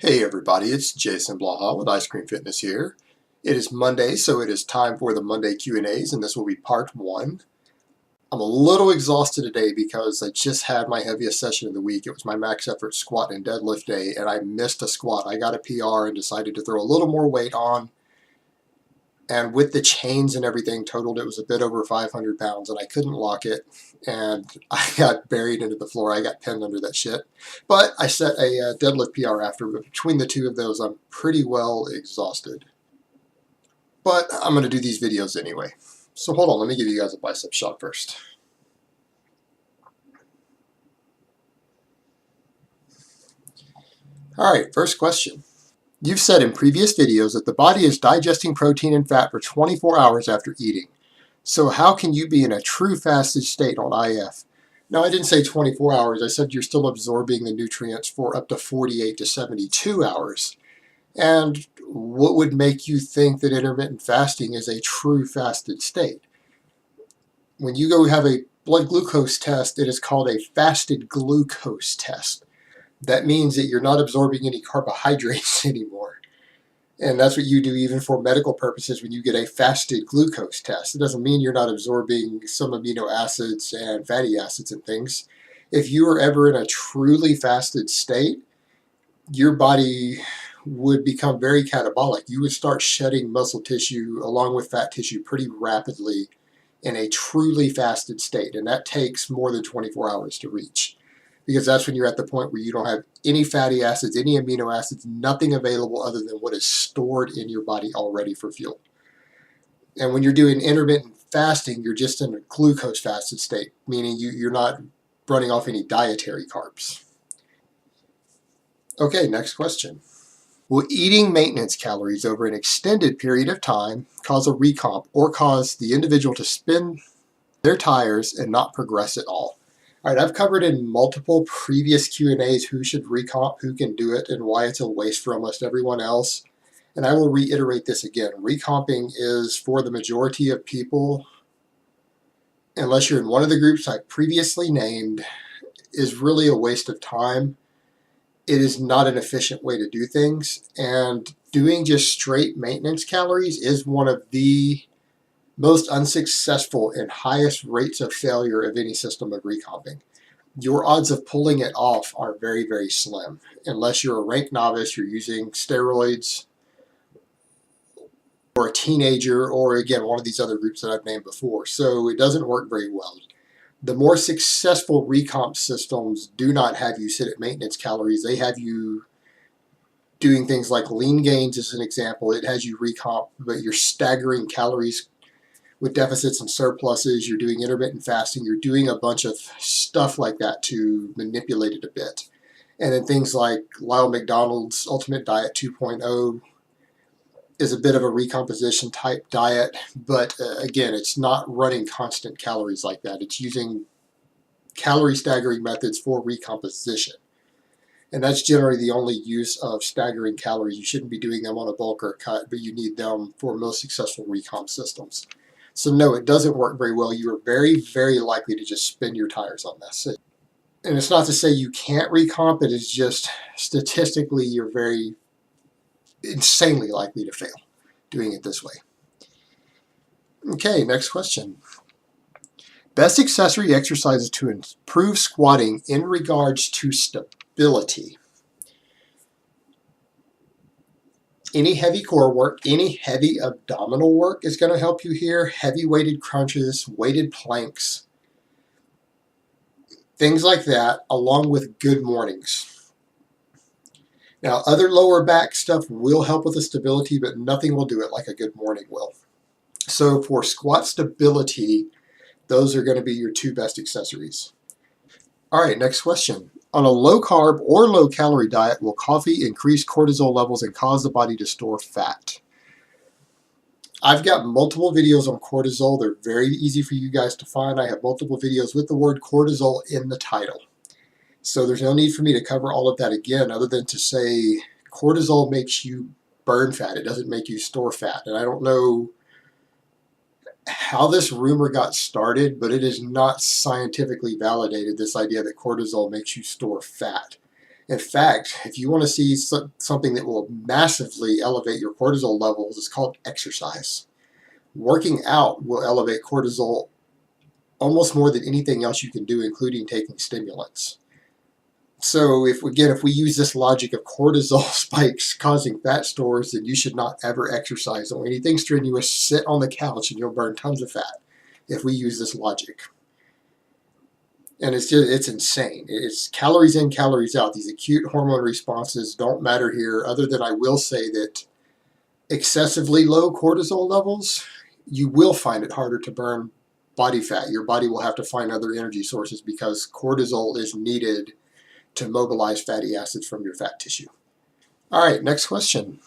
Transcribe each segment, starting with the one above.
Hey everybody, it's Jason Blaha with Ice Cream Fitness here. It is Monday, so it is time for the Monday Q&As, and this will be part 1. I'm a little exhausted today because I just had my heaviest session of the week. It was my max effort squat and deadlift day, and I missed a squat. I got a PR and decided to throw a little more weight on, and with the chains and everything totaled, it was a bit over 500 pounds, and I couldn't lock it, and I got buried into the floor. I got pinned under that shit. But I set a deadlift PR after, but between the two of those, I'm pretty well exhausted. But I'm going to do these videos anyway. So hold on, let me give you guys a bicep shot first. Alright, first question. You've said in previous videos that the body is digesting protein and fat for 24 hours after eating. So how can you be in a true fasted state on IF? Now, I didn't say 24 hours. I said you're still absorbing the nutrients for up to 48 to 72 hours. And what would make you think that intermittent fasting is a true fasted state? When you go have a blood glucose test, it is called a fasted glucose test. That means that you're not absorbing any carbohydrates anymore. And that's what you do even for medical purposes when you get a fasted glucose test. It doesn't mean you're not absorbing some amino acids and fatty acids and things. If you are ever in a truly fasted state, your body would become very catabolic. You would start shedding muscle tissue along with fat tissue pretty rapidly in a truly fasted state. And that takes more than 24 hours to reach, because that's when you're at the point where you don't have any fatty acids, any amino acids, nothing available other than what is stored in your body already for fuel. And when you're doing intermittent fasting, you're just in a glucose fasted state, meaning you're not running off any dietary carbs. Okay, next question. Will eating maintenance calories over an extended period of time cause a recomp or cause the individual to spin their tires and not progress at all? All right, I've covered in multiple previous Q&As who should recomp, who can do it, and why it's a waste for almost everyone else. And I will reiterate this again. Recomping is for the majority of people, unless you're in one of the groups I previously named, is really a waste of time. It is not an efficient way to do things, and doing just straight maintenance calories is one of the most unsuccessful and highest rates of failure of any system of recomping. Your odds of pulling it off are very, very slim. Unless you're a rank novice, you're using steroids, or a teenager, or again, one of these other groups that I've named before. So it doesn't work very well. The more successful recomp systems do not have you sit at maintenance calories. They have you doing things like lean gains as an example. It has you recomp, but you're staggering calories with deficits and surpluses. You're doing intermittent fasting. You're doing a bunch of stuff like that to manipulate it a bit. And then things like Lyle McDonald's Ultimate Diet 2.0 is a bit of a recomposition type diet, but again, it's not running constant calories like that. It's using calorie staggering methods for recomposition. And that's generally the only use of staggering calories. You shouldn't be doing them on a bulk or a cut, but you need them for most successful recomp systems. So no, it doesn't work very well. You are very, very likely to just spin your tires on this. And it's not to say you can't recomp, it is just statistically you're very insanely likely to fail doing it this way. Okay, next question. Best accessory exercises to improve squatting in regards to stability. Any heavy core work, any heavy abdominal work is going to help you here. Heavy weighted crunches, weighted planks, things like that, along with good mornings. Now, other lower back stuff will help with the stability, but nothing will do it like a good morning will. So for squat stability, those are going to be your two best accessories. All right, next question. On a low-carb or low-calorie diet, will coffee increase cortisol levels and cause the body to store fat? I've got multiple videos on cortisol. They're very easy for you guys to find. I have multiple videos with the word cortisol in the title. So there's no need for me to cover all of that again, other than to say cortisol makes you burn fat. It doesn't make you store fat. And I don't know how this rumor got started, but it is not scientifically validated, this idea that cortisol makes you store fat. In fact, if you want to see something that will massively elevate your cortisol levels, it's called exercise. Working out will elevate cortisol almost more than anything else you can do, including taking stimulants. So if we use this logic of cortisol spikes causing fat stores, then you should not ever exercise or anything strenuous. Sit on the couch and you'll burn tons of fat if we use this logic. And it's insane. It's calories in, calories out. These acute hormone responses don't matter here, other than I will say that excessively low cortisol levels, you will find it harder to burn body fat. Your body will have to find other energy sources because cortisol is needed to mobilize fatty acids from your fat tissue. All right, next question.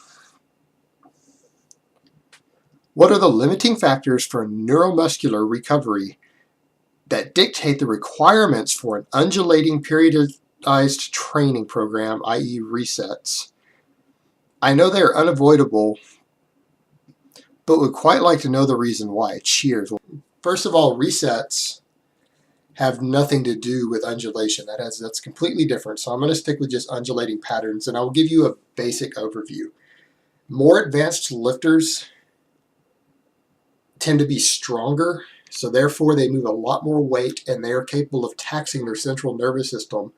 What are the limiting factors for neuromuscular recovery that dictate the requirements for an undulating periodized training program, i.e. resets? I know they are unavoidable, but would quite like to know the reason why. Cheers. First of all, resets have nothing to do with undulation. That's completely different. So I'm going to stick with just undulating patterns, and I will give you a basic overview. More advanced lifters tend to be stronger, so therefore they move a lot more weight, and they are capable of taxing their central nervous system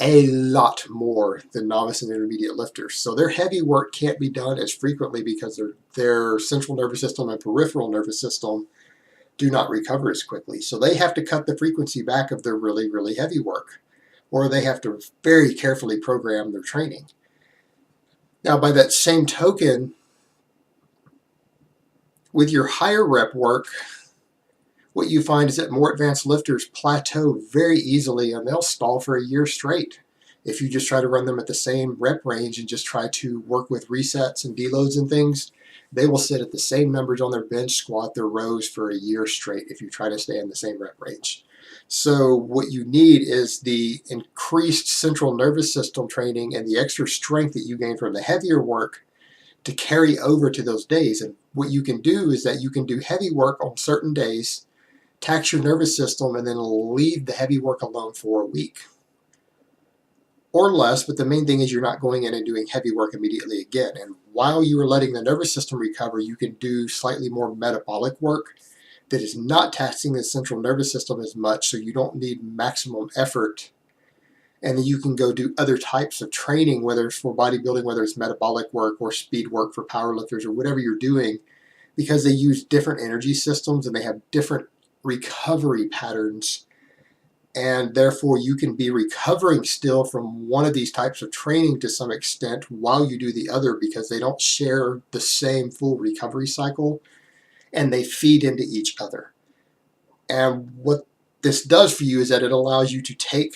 a lot more than novice and intermediate lifters. So their heavy work can't be done as frequently because their central nervous system and peripheral nervous system do not recover as quickly. So they have to cut the frequency back of their really, really heavy work, or they have to very carefully program their training. Now, by that same token, with your higher rep work, what you find is that more advanced lifters plateau very easily, and they'll stall for a year straight. If you just try to run them at the same rep range and just try to work with resets and deloads and things, they will sit at the same numbers on their bench, squat, their rows for a year straight if you try to stay in the same rep range. So what you need is the increased central nervous system training and the extra strength that you gain from the heavier work to carry over to those days. And what you can do is that you can do heavy work on certain days, tax your nervous system, and then leave the heavy work alone for a week or less. But the main thing is you're not going in and doing heavy work immediately again. And while you are letting the nervous system recover, you can do slightly more metabolic work that is not taxing the central nervous system as much, so you don't need maximum effort. And then you can go do other types of training, whether it's for bodybuilding, whether it's metabolic work or speed work for powerlifters or whatever you're doing, because they use different energy systems and they have different recovery patterns. And therefore you can be recovering still from one of these types of training to some extent while you do the other, because they don't share the same full recovery cycle and they feed into each other. And what this does for you is that it allows you to take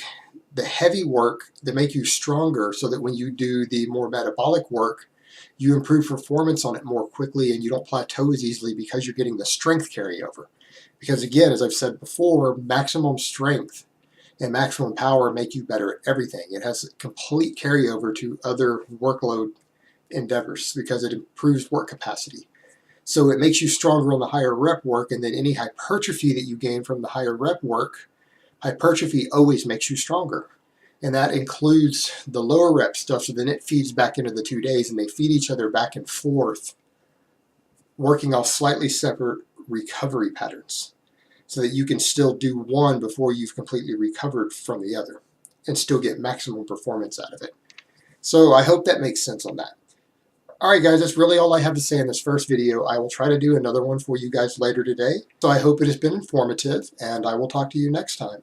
the heavy work that make you stronger, so that when you do the more metabolic work, you improve performance on it more quickly and you don't plateau as easily because you're getting the strength carryover. Because again, as I've said before, maximum strength and maximum power make you better at everything. It has a complete carryover to other workload endeavors because it improves work capacity. So it makes you stronger on the higher rep work, and then any hypertrophy that you gain from the higher rep work, hypertrophy always makes you stronger. And that includes the lower rep stuff, so then it feeds back into the 2 days, and they feed each other back and forth, working off slightly separate recovery patterns, so that you can still do one before you've completely recovered from the other and still get maximum performance out of it. So I hope that makes sense on that. Alright guys, that's really all I have to say in this first video. I will try to do another one for you guys later today. So I hope it has been informative, and I will talk to you next time.